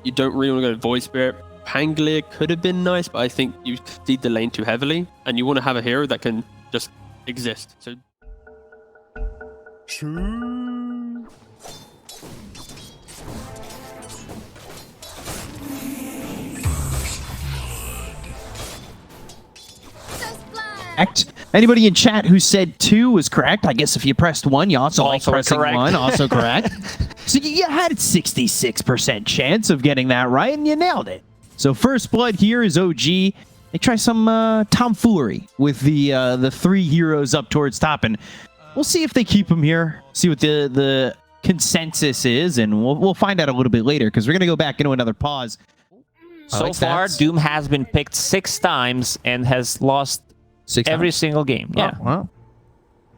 you don't really want to go Void Spirit. Pangolier could have been nice, but I think you feed the lane too heavily, and you want to have a hero that can just exist. So. Anybody in chat who said 2 was correct? I guess if you pressed 1, you also like pressing correct. 1. Also correct. So you had a 66% chance of getting that right, and you nailed it. So first blood here is OG. They try some tomfoolery with the 3 heroes up towards top, and we'll see if they keep them here. See what the consensus is, and we'll find out a little bit later because we're gonna go back into another pause. So far, Doom has been picked 6 times and has lost every single game. Yeah. Oh, wow.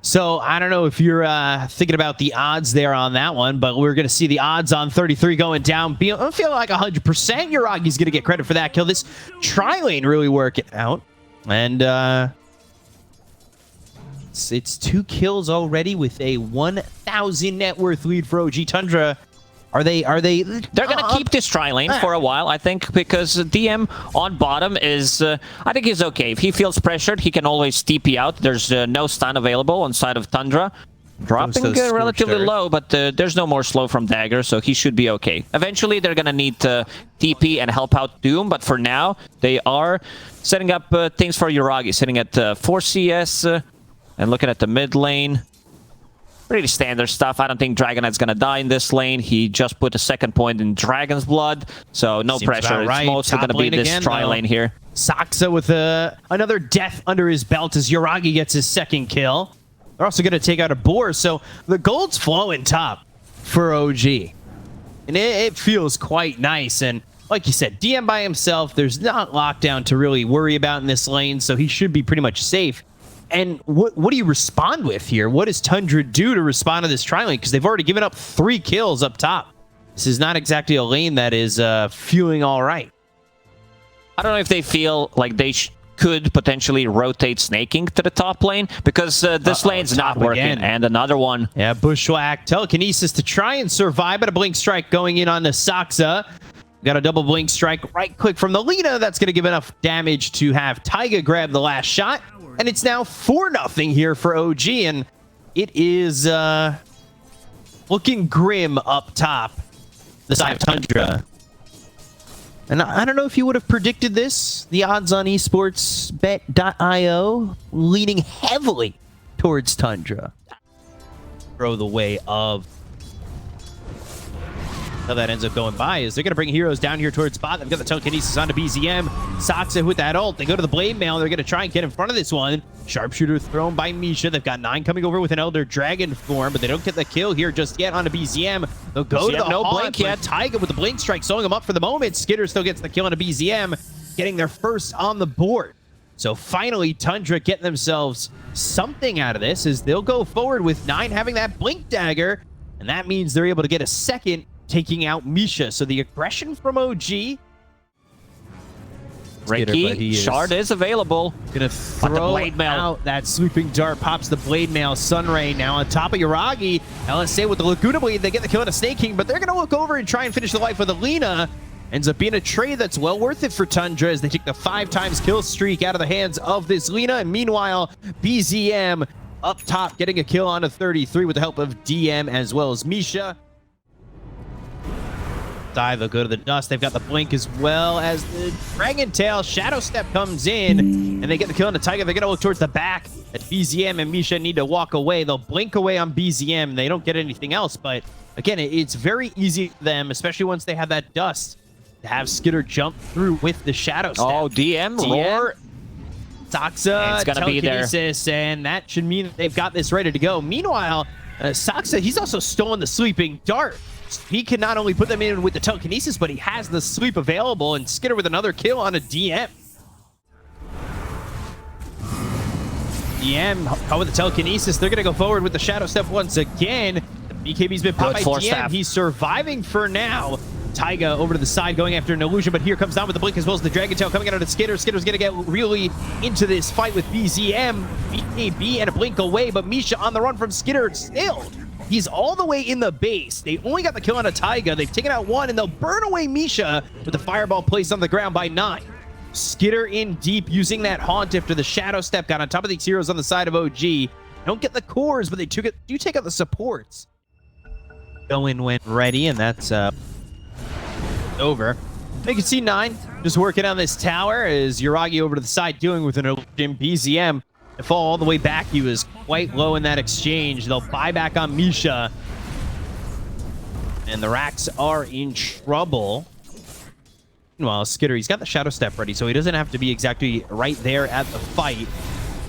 So I don't know if you're thinking about the odds there on that one, but we're going to see the odds on 33 going down. I feel like 100% Yuragi's going to get credit for that kill. This tri-lane really working out. And it's 2 kills already with a 1,000 net worth lead for OG Tundra. Are they? They're going to keep this tri-lane for a while, I think, because DM on bottom is, I think he's okay. If he feels pressured, he can always TP out. There's no stun available on side of Tundra. Dropping relatively low, but there's no more slow from Dagger, so he should be okay. Eventually, they're going to need TP and help out Doom, but for now, they are setting up things for Yuragi, sitting at 4 CS and looking at the mid lane. Pretty standard stuff. I don't think Dragon Knight's gonna die in this lane. He just put a 2nd point in Dragon's Blood, so no pressure. It's mostly gonna be this tri-lane here. Saksa with another death under his belt as Yuragi gets his 2nd kill. They're also gonna take out a boar, so the gold's flowing top for OG. And it feels quite nice, and like you said, DM by himself, there's not lockdown to really worry about in this lane, so he should be pretty much safe. And what do you respond with here? What does Tundra do to respond to this tri-lane? Because they've already given up 3 kills up top. This is not exactly a lane that is feeling all right. I don't know if they feel like they could potentially rotate Snaking to the top lane, because this lane's not working. Again. And another one. Yeah, Bushwhack. Telekinesis to try and survive, but a Blink Strike going in on the Saksa. Got a double Blink Strike right quick from the Lina. That's going to give enough damage to have Taiga grab the last shot. And it's now 4-0 here for OG, and it is looking grim up top, the side of Tundra. And I don't know if you would have predicted this. The odds on esportsbet.io leaning heavily towards Tundra. Throw the way of how that ends up going by is they're going to bring heroes down here towards bot. They've got the telekinesis onto BZM. Saksa with that ult. They go to the blade mail. They're going to try and get in front of this one. Sharpshooter thrown by Misha. They've got 9 coming over with an Elder Dragon form, but they don't get the kill here just yet onto BZM. They'll go to the no blink yet. Taiga with the blink strike, slowing him up for the moment. Skitter still gets the kill onto BZM, getting their first on the board. So finally, Tundra getting themselves something out of this as they'll go forward with 9 having that blink dagger, and that means they're able to get a second, taking out Misha. So the aggression from OG. Ricky, Shard is available. Gonna throw out that sweeping dart, pops the blade mail. Sunray now on top of Yuragi. LSA with the Laguna Blade. They get the kill on a Snake King, but they're gonna look over and try and finish the life of the Lina. Ends up being a trade that's well worth it for Tundra as they take the 5 times kill streak out of the hands of this Lina. And meanwhile, BZM up top getting a kill on a 33 with the help of DM as well as Misha. They'll go to the dust. They've got the blink as well as the Dragon Tail. Shadow Step comes in, and they get the kill on the Tiger. They're going to look towards the back. At BZM and Misha need to walk away. They'll blink away on BZM. They don't get anything else, but again, it's very easy for them, especially once they have that dust, to have Skitter jump through with the Shadow Step. Oh, DM, Roar. Saksa, it's gonna be there. And that should mean that they've got this ready to go. Meanwhile, Saksa, he's also stolen the Sleeping Dart. He can not only put them in with the telekinesis, but he has the sleep available, and Skitter with another kill on a DM. DM with the telekinesis. They're going to go forward with the Shadow Step once again. The BKB's been popped by DM. He's surviving for now. Taiga over to the side going after an illusion, but here comes down with the blink as well as the Dragon Tail coming out of Skitter. Skitter's going to get really into this fight with BZM. BKB and a blink away, but Misha on the run from Skitter still. He's all the way in the base. They only got the kill on a Taiga. They've taken out one, and they'll burn away Misha with the fireball placed on the ground by 9. Skitter in deep, using that haunt after the shadow step. Got on top of these heroes on the side of OG. Don't get the cores, but they do take out the supports. Going when ready, and that's over. You can see 9 just working on this tower as Yuragi over to the side dealing with an illusion. BZM to fall all the way back. He was quite low in that exchange. They'll buy back on Misha. And the Racks are in trouble. Meanwhile, Skitter, he's got the Shadow Step ready, so he doesn't have to be exactly right there at the fight.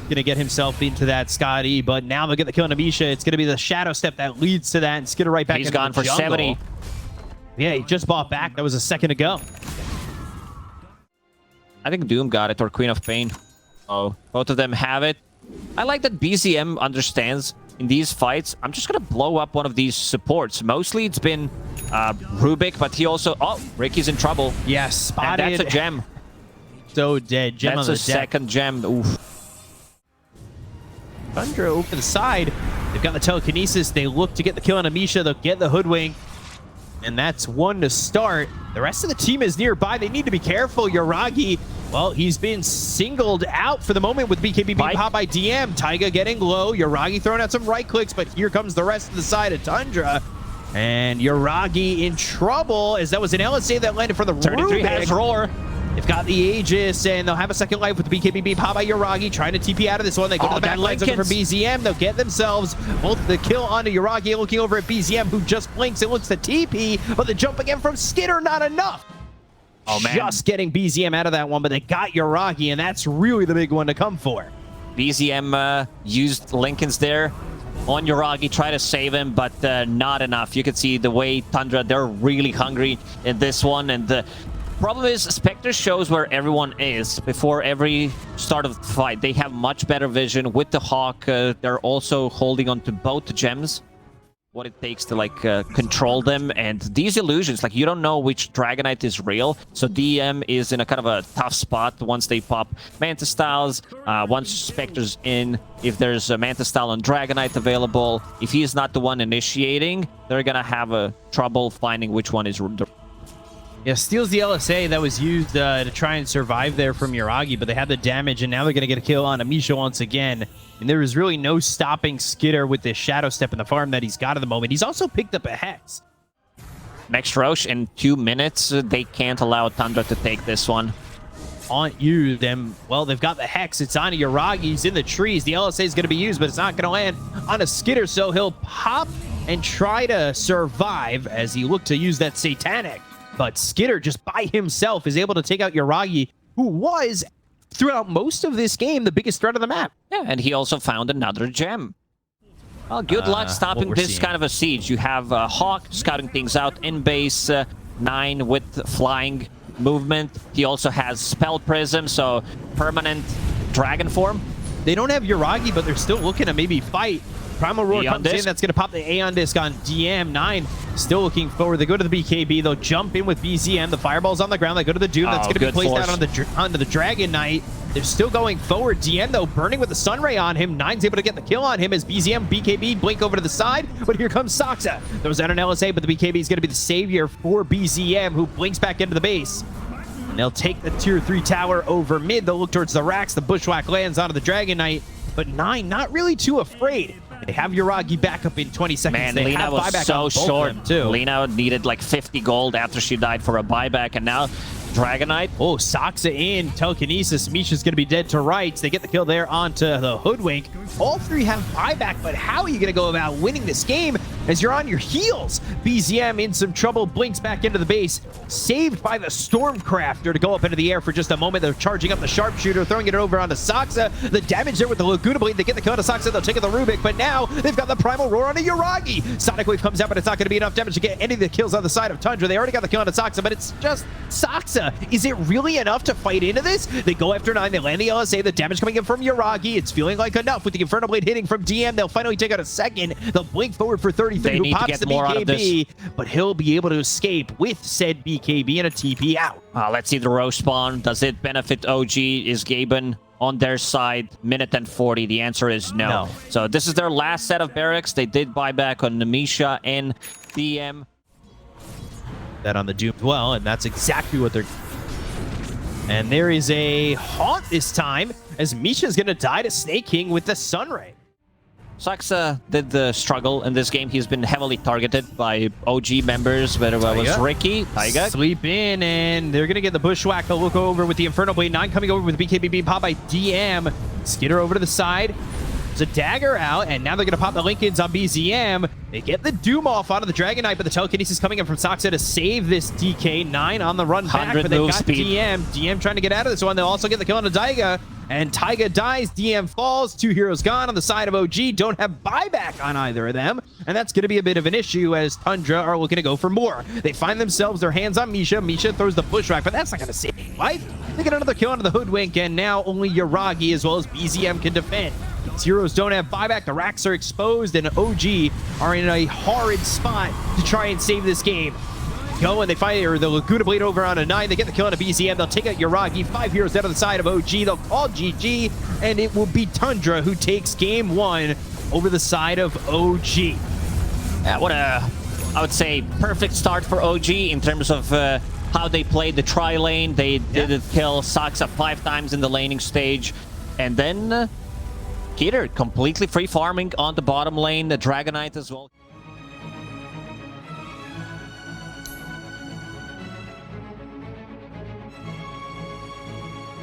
Gonna get himself into that Scotty, but now they'll get the kill on Misha. It's gonna be the Shadow Step that leads to that, and Skitter right back into the jungle. He's gone for 70. Yeah, he just bought back. That was a second ago. I think Doom got it, or Queen of Pain. Oh, both of them have it. I like that BZM understands in these fights, I'm just going to blow up one of these supports. Mostly it's been Rubik, but he also... Oh, Ricky's in trouble. Yes, spotted. And that's a gem. So dead. Gem that's on a second gem. Oof. Tundra over to the side. They've got the telekinesis. They look to get the kill on Amisha. They'll get the hoodwink. And that's one to start. The rest of the team is nearby. They need to be careful. Yuragi, well, he's been singled out for the moment with BKB being popped by DM. Taiga getting low. Yuragi throwing out some right clicks, but here comes the rest of the side of Tundra. And Yuragi in trouble as that was an LSA that landed for the 33 Rubik. has Roar. They've got the Aegis, and they'll have a second life with the BKB being popped by Yuragi, trying to TP out of this one. They go to the back lines looking for BZM. They'll get themselves both the kill onto Yuragi, looking over at BZM, who just blinks and looks to TP, but the jump again from Skitter, not enough. Oh, man. Just getting BZM out of that one, but they got Yuragi, and that's really the big one to come for. BZM used Lincolns there on Yuragi, try to save him, but not enough. You can see the way Tundra, they're really hungry in this one, and the problem is Spectre shows where everyone is before every start of the fight. They have much better vision with the Hawk. They're also holding on to both gems, what it takes to like control them. And these illusions, like you don't know which Dragonite is real, so DM is in a kind of a tough spot once they pop Manta Styles. Once Spectre's in, if there's a Manta Style on Dragonite available, if he's not the one initiating, they're gonna have a trouble finding which one is the... Yeah, steals the LSA that was used to try and survive there from Yuragi, but they had the damage, and now they're going to get a kill on Amisha once again. And there is really no stopping Skitter with this Shadow Step in the farm that he's got at the moment. He's also picked up a Hex. Next Roche in 2 minutes. They can't allow Tundra to take this one. On you, them. Well, they've got the Hex. It's on Yuragi. He's in the trees. The LSA is going to be used, but it's not going to land on a Skitter, so he'll pop and try to survive as he looked to use that Satanic. But Skitter, just by himself, is able to take out Yuragi, who was, throughout most of this game, the biggest threat of the map. Yeah, and he also found another gem. Well, good luck stopping this kind of a siege. You have Hawk scouting things out in base, 9 with flying movement. He also has Spell Prism, so permanent dragon form. They don't have Yuragi, but they're still looking to maybe fight. Primal Roar comes in. That's going to pop the Aeon Disc on DM. 9 still looking forward. They go to the BKB. They'll jump in with BZM. The Fireball's on the ground. They go to the Doom. That's going to be placed out onto the Dragon Knight. They're still going forward. DM, though, burning with the Sunray on him. 9's able to get the kill on him as BZM, BKB blink over to the side. But here comes Saksa. Throws out an LSA, but the BKB is going to be the savior for BZM, who blinks back into the base. And they'll take the tier 3 tower over mid. They'll look towards the racks. The Bushwhack lands onto the Dragon Knight. But 9 not really too afraid. They have Yuragi back up in 20 seconds. Man, they Lina was so short. Too. Lina needed like 50 gold after she died for a buyback, and now Dragonite. Oh, Saksa in. Telekinesis. Misha's going to be dead to rights. They get the kill there onto the Hoodwink. All 3 have buyback, but how are you going to go about winning this game as you're on your heels? BZM in some trouble, blinks back into the base. Saved by the Stormcrafter to go up into the air for just a moment. They're charging up the Sharpshooter, throwing it over onto Saksa. The damage there with the Laguna Blade. They get the kill onto Saksa. They'll take the Rubik, but now they've got the Primal Roar onto Yuragi. Sonic Wave comes out, but it's not going to be enough damage to get any of the kills on the side of Tundra. They already got the kill onto Saksa, but it's just Saksa. Is it really enough to fight into this? They go after 9. They land the LSA. The damage coming in from Yuragi. It's feeling like enough with the Inferno Blade hitting from DM. They'll finally take out a second. They'll blink forward for 33, who pops the BKB, but he'll be able to escape with said BKB and a TP out. Let's see the Roche spawn. Does it benefit OG? Is Gaben on their side, minute and 40? The answer is no. No. So this is their last set of barracks. They did buy back on Misha and DM. That on the Doom as well, and that's exactly what they're... And there is a haunt this time, as Misha's going to die to Snake King with the Sunray. Saxa did the struggle in this game. He's been heavily targeted by OG members, whether it was Ricky, Taiga. Sleep in, and they're going to get the Bushwhack. They'll look over with the Inferno Blade 9 coming over with the BKB pop by DM. Skitter over to the side. There's a dagger out, and now they're going to pop the Lincolns on BZM. They get the Doom off onto the Dragon Knight, but the telekinesis coming in from Saxa to save this DK. 9 on the run back, but they've got speed. DM trying to get out of this one. They'll also get the kill on the Taiga, and Taiga dies. DM falls. 2 heroes gone on the side of OG. Don't have buyback on either of them, and that's going to be a bit of an issue as Tundra are looking to go for more. They find themselves their hands on Misha. Misha throws the Bushwhack, but that's not going to save his life. They get another kill onto the Hoodwink, and now only Yuragi as well as BZM can defend. These heroes don't have buyback. The racks are exposed, and OG are in a horrid spot to try and save this game. Go and they fire the Laguna Blade over on a 9. They get the kill on a BZM. They'll take out Yuragi. 5 heroes down on the side of OG. They'll call GG, and it will be Tundra who takes game 1 over the side of OG. Yeah, what a, I would say, perfect start for OG in terms of how they played the tri-lane. They did kill Saxa 5 times in the laning stage, and then Skittter completely free farming on the bottom lane, the Dragon Knight as well.